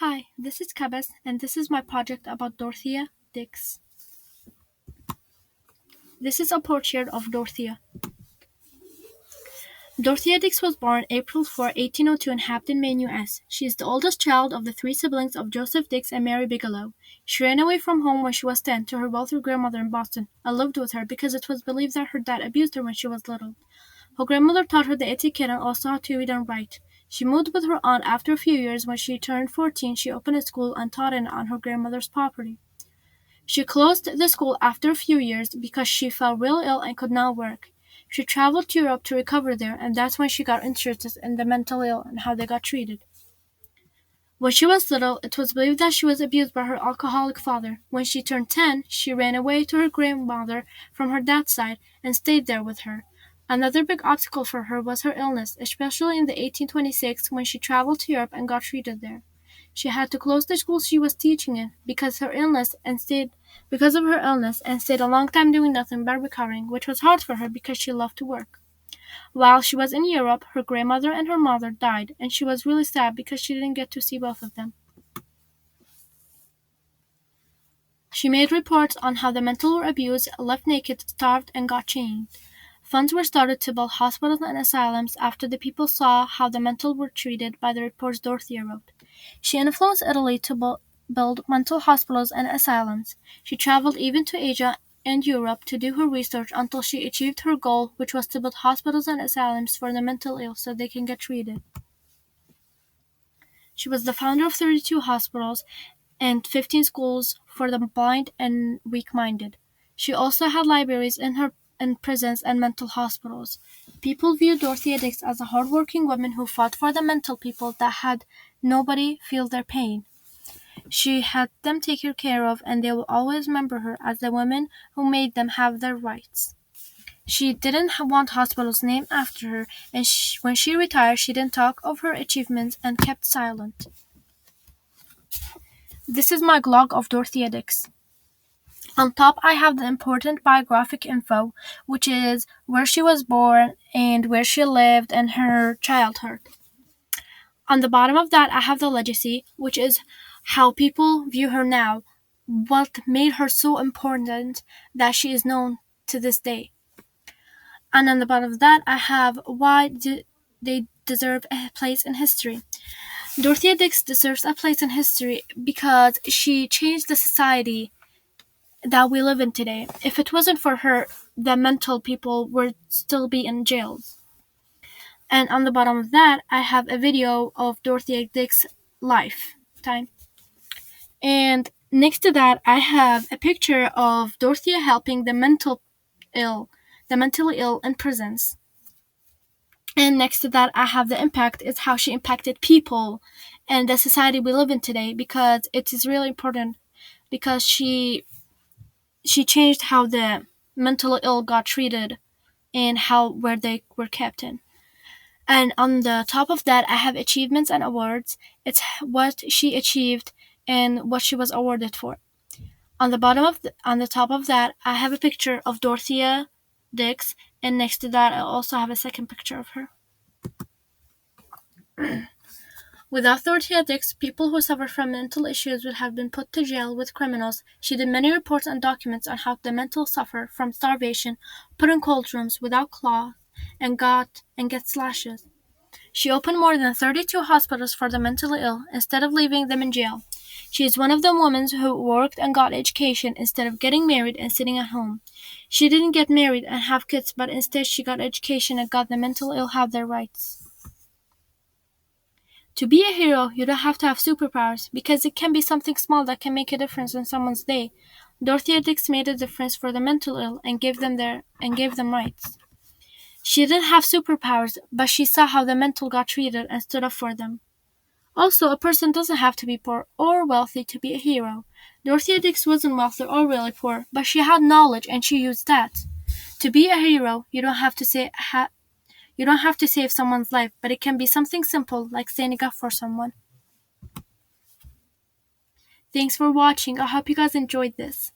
Hi, this is Qabas, and this is my project about Dorothea Dix. This is a portrait of Dorothea. Dorothea Dix was born April 4, 1802 in Hampton, Maine, U.S. She is the oldest child of the three siblings of Joseph Dix and Mary Bigelow. She ran away from home when she was 10 to her wealthy grandmother in Boston and lived with her because it was believed that her dad abused her when she was little. Her grandmother taught her the etiquette and also how to read and write. She moved with her aunt after a few years. When she turned 14, she opened a school and taught in on her grandmother's property. She closed the school after a few years because she fell real ill and could not work. She traveled to Europe to recover there, and that's when she got interested in the mentally ill and how they got treated. When she was little, it was believed that she was abused by her alcoholic father. When she turned 10, she ran away to her grandmother from her dad's side and stayed there with her. Another big obstacle for her was her illness, especially in the 1826 when she traveled to Europe and got treated there. She had to close the school she was teaching in because of her illness and stayed a long time doing nothing but recovering, which was hard for her because she loved to work. While she was in Europe, her grandmother and her mother died, and she was really sad because she didn't get to see both of them. She made reports on how the mental were abused, left naked, starved, and got chained. Funds were started to build hospitals and asylums after the people saw how the mental were treated by the reports Dorothea wrote. She influenced Italy to build mental hospitals and asylums. She traveled even to Asia and Europe to do her research until she achieved her goal, which was to build hospitals and asylums for the mentally ill so they can get treated. She was the founder of 32 hospitals and 15 schools for the blind and weak-minded. She also had libraries in prisons and mental hospitals. People viewed Dorothea Dix as a hard-working woman who fought for the mental people that had nobody feel their pain. She had them taken care of, and they will always remember her as the woman who made them have their rights. She didn't want hospitals named after her, and when she retired, she didn't talk of her achievements and kept silent. This is my blog of Dorothea Dix. On top, I have the important biographic info, which is where she was born and where she lived and her childhood. On the bottom of that, I have the legacy, which is how people view her now, what made her so important that she is known to this day. And on the bottom of that, I have why they deserve a place in history. Dorothea Dix deserves a place in history because she changed the society that we live in today. If it wasn't for her, the mental people would still be in jails. And on the bottom of that, I have a video of Dorothea Dix's lifetime. And next to that, I have a picture of Dorothea helping the mentally ill in prisons. And next to that, I have the impact. It's how she impacted people and the society we live in today, because it is really important, because she changed how the mentally ill got treated and where they were kept in. And on the top of that, I have achievements and awards. It's what she achieved and what she was awarded for. On the top of that, I have a picture of Dorothea Dix, and next to that, I also have a second picture of her. Without Dorothea Dix, people who suffer from mental issues would have been put to jail with criminals. She did many reports and documents on how the mental suffer from starvation, put in cold rooms without cloth, and get slashes. She opened more than 32 hospitals for the mentally ill instead of leaving them in jail. She is one of the women who worked and got education instead of getting married and sitting at home. She didn't get married and have kids, but instead she got education and got the mentally ill have their rights. To be a hero, you don't have to have superpowers, because it can be something small that can make a difference in someone's day. Dorothea Dix made a difference for the mentally ill and gave them rights. She didn't have superpowers, but she saw how the mental got treated and stood up for them. Also, a person doesn't have to be poor or wealthy to be a hero. Dorothea Dix wasn't wealthy or really poor, but she had knowledge and she used that. To be a hero, you don't have to save someone's life, but it can be something simple like standing up for someone. Thanks for watching. I hope you guys enjoyed this.